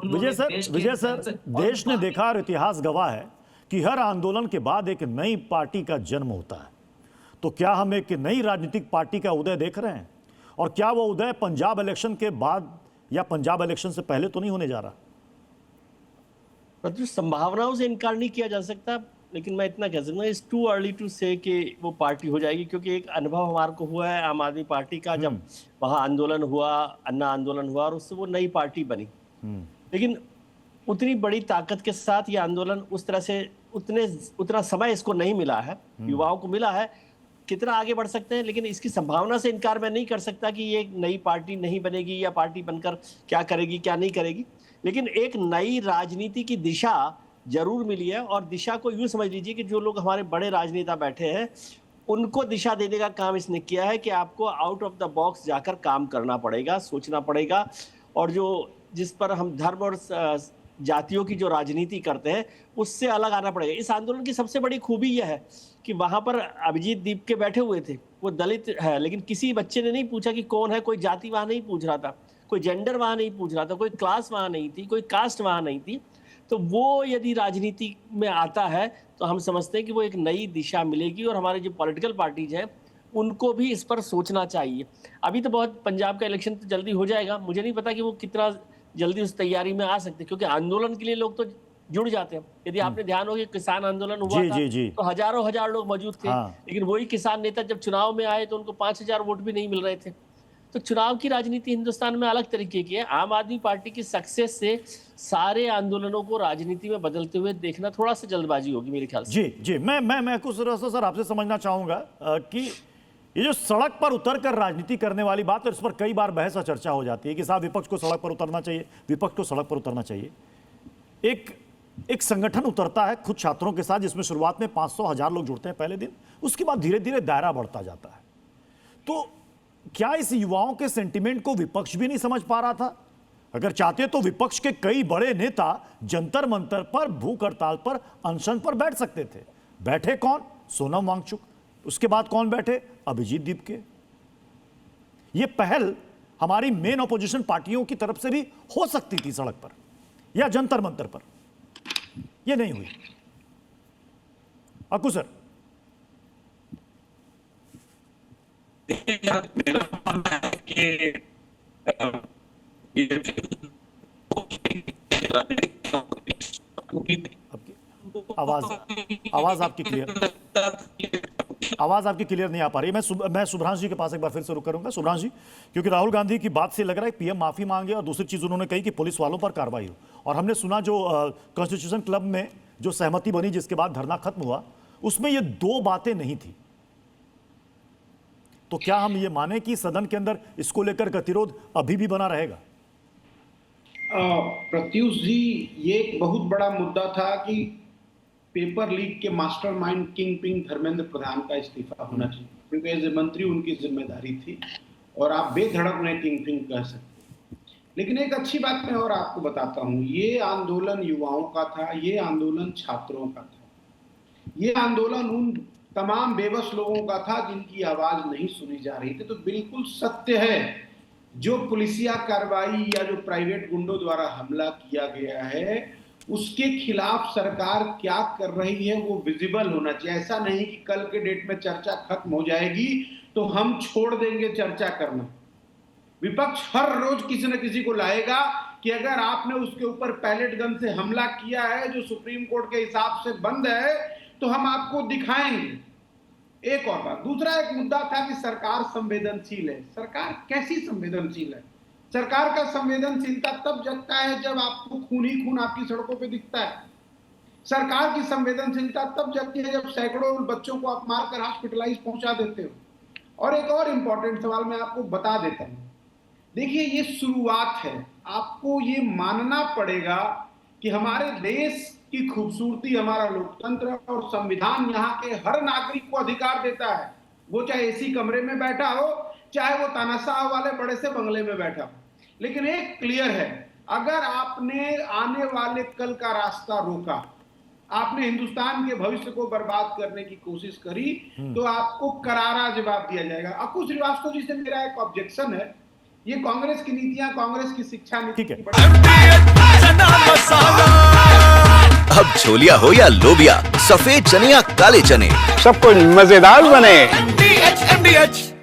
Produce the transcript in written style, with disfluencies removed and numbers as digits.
विजय sir, देश ने देखा और इतिहास गवाह है कि हर आंदोलन के बाद एक नई पार्टी का जन्म होता है। तो क्या हम एक नई राजनीतिक पार्टी का उदय देख रहे हैं? और क्या वो उदय पंजाब इलेक्शन के बाद या पंजाब इलेक्शन से पहले तो नहीं होने जा रहा? संभावनाओं से इनकार नहीं किया जा सकता, लेकिन मैं इतना कह सकता हूँ इट्स टू अर्ली टू से कि वो पार्टी हो जाएगी, क्योंकि एक अनुभव हमारे को हुआ है आम आदमी पार्टी का, जब वहाँ आंदोलन हुआ, अन्ना आंदोलन हुआ और उससे वो नई पार्टी बनी। लेकिन उतनी बड़ी ताकत के साथ ये आंदोलन उस तरह से उतना समय इसको नहीं मिला है, युवाओं को मिला है। कितना आगे बढ़ सकते हैं, लेकिन इसकी संभावना से इनकार मैं नहीं कर सकता कि ये एक नई पार्टी नहीं बनेगी या पार्टी बनकर क्या करेगी क्या नहीं करेगी। लेकिन एक नई राजनीति की दिशा जरूर मिली है, और दिशा को यूं समझ लीजिए कि जो लोग हमारे बड़े राजनेता बैठे हैं उनको दिशा देने का काम इसने किया है कि आपको आउट ऑफ द बॉक्स जाकर काम करना पड़ेगा, सोचना पड़ेगा, और जिस पर हम धर्म और जातियों की जो राजनीति करते हैं उससे अलग आना पड़ेगा। इस आंदोलन की सबसे बड़ी खूबी यह है कि वहां पर अभिजीत दीप के बैठे हुए थे, वो दलित है, लेकिन किसी बच्चे ने नहीं पूछा कि कौन है, कोई जाति वहां नहीं पूछ रहा था, कोई जेंडर वहां नहीं पूछ रहा था, कोई क्लास वहां नहीं थी, कोई कास्ट वहां नहीं थी। तो वो यदि राजनीति में आता है तो हम समझते हैं कि वो एक नई दिशा मिलेगी, और हमारे जो पॉलिटिकल पार्टीज हैं उनको भी इस पर सोचना चाहिए। अभी तो बहुत, पंजाब का इलेक्शन तो जल्दी हो जाएगा, मुझे नहीं पता कि वो कितना जल्दी उस तैयारी में आ सकते, क्योंकि आंदोलन के लिए लोग तो जुड़ जाते हैं। यदि आपने ध्यान हो कि किसान आंदोलन हुआ था तो हजारों हजार लोग मौजूद थे, लेकिन वही किसान नेता जब चुनाव में आए तो उनको 5,000 वोट भी नहीं मिल रहे थे। तो चुनाव की राजनीति हिंदुस्तान में अलग तरीके की है। आम आदमी पार्टी की सक्सेस से सारे आंदोलनों को राजनीति में बदलते हुए देखना थोड़ा सा जल्दबाजी होगी मेरे ख्याल से। जी, मैं कुछ सर आपसे समझना चाहूंगा कि ये जो सड़क पर उतरकर राजनीति करने वाली बात है, इस पर कई बार बहस और चर्चा हो जाती है कि साहब विपक्ष को सड़क पर उतरना चाहिए, विपक्ष को सड़क पर उतरना चाहिए। एक संगठन उतरता है खुद छात्रों के साथ, जिसमें शुरुआत में 500-1000 लोग जुड़ते हैं पहले दिन, उसके बाद धीरे धीरे दायरा बढ़ता जाता है। तो क्या इस युवाओं के सेंटिमेंट को विपक्ष भी नहीं समझ पा रहा था? अगर चाहते तो विपक्ष के कई बड़े नेता जंतर मंतर पर, भूख हड़ताल पर, अनशन पर बैठ सकते थे। बैठे कौन? सोनम वांगचुक। उसके बाद कौन बैठे? अभिजीत दीप के। यह पहल हमारी मेन ऑपोजिशन पार्टियों की तरफ से भी हो सकती थी सड़क पर या जंतर मंतर पर, यह नहीं हुई। अक्कू सर, मेरा मानना है कि आवाज आपकी क्लियर नहीं आ पा रही। मैं सुभ्रांश जी के पास एक बार फिर से रुक करूंगा। सुभ्रांश जी, क्योंकि राहुल गांधी की बात से लग रहा है पीएम माफी मांगे, और दूसरी चीज उन्होंने कही कि पुलिस वालों पर कार्रवाई हो। और हमने सुना जो कॉन्स्टिट्यूशन क्लब में जो सहमति बनी जिसके बाद धरना खत्म हुआ, उसमें ये दो बातें नहीं थी। तो क्या हम ये माने कि सदन के अंदर इसको लेकर गतिरोध अभी भी बना रहेगा? प्रत्युष जी, ये एक बहुत बड़ा मुद्दा था कि पेपर लीक के mastermind king ping Dharmendra Pradhan का इस्तीफा होना चाहिए, क्योंकि एज ए मंत्री उनकी जिम्मेदारी थी, और आप बेधड़क उन्हें किंग पिंग कह सकते। लेकिन एक अच्छी बात मैं और आपको बताता हूँ, ये आंदोलन युवाओं का था, ये आंदोलन छात्रों का था, ये आंदोलन उन तमाम बेबस लोगों का था जिनकी आवाज नहीं सुनी जा रही थी। तो बिल्कुल सत्य है, जो पुलिसिया कार्रवाई या जो प्राइवेट गुंडों द्वारा हमला किया गया है उसके खिलाफ सरकार क्या कर रही है वो विजिबल होना चाहिए। ऐसा नहीं कि कल के डेट में चर्चा खत्म हो जाएगी तो हम छोड़ देंगे चर्चा करना। विपक्ष हर रोज किसी न किसी को लाएगा कि अगर आपने उसके ऊपर पैलेट गन से हमला किया है जो सुप्रीम कोर्ट के हिसाब से बंद है तो हम आपको दिखाएंगे। एक और बात, दूसरा एक मुद्दा था कि सरकार संवेदनशील है। सरकार कैसी संवेदनशील है? सरकार का संवेदनशीलता तब जगता है जब आपको खून ही खून आपकी सड़कों पे दिखता है। सरकार की संवेदनशीलता तब जगती है जब सैकड़ों बच्चों को आप मारकर हॉस्पिटलाइज पहुंचा देते हो। और एक और इंपॉर्टेंट सवाल मैं आपको बता देता हूं। देखिए, ये शुरुआत है, आपको ये मानना पड़ेगा कि हमारे देश की खूबसूरती हमारा लोकतंत्र और संविधान यहाँ के हर नागरिक को अधिकार देता है, वो चाहे एसी कमरे में बैठा हो, चाहे वो तानाशाह वाले बड़े से बंगले में बैठा हो। लेकिन एक क्लियर है, अगर आपने आने वाले कल का रास्ता रोका, आपने हिंदुस्तान के भविष्य को बर्बाद करने की कोशिश करी, तो आपको करारा जवाब दिया जाएगा। अक्कू श्रीवास्तव जी से मेरा एक ऑब्जेक्शन है, ये कांग्रेस की नीतियां, कांग्रेस की शिक्षा नीति अब छोलिया हो या लोबिया, सफेद चने या काले चने, सब कुछ मजेदार बने। MDH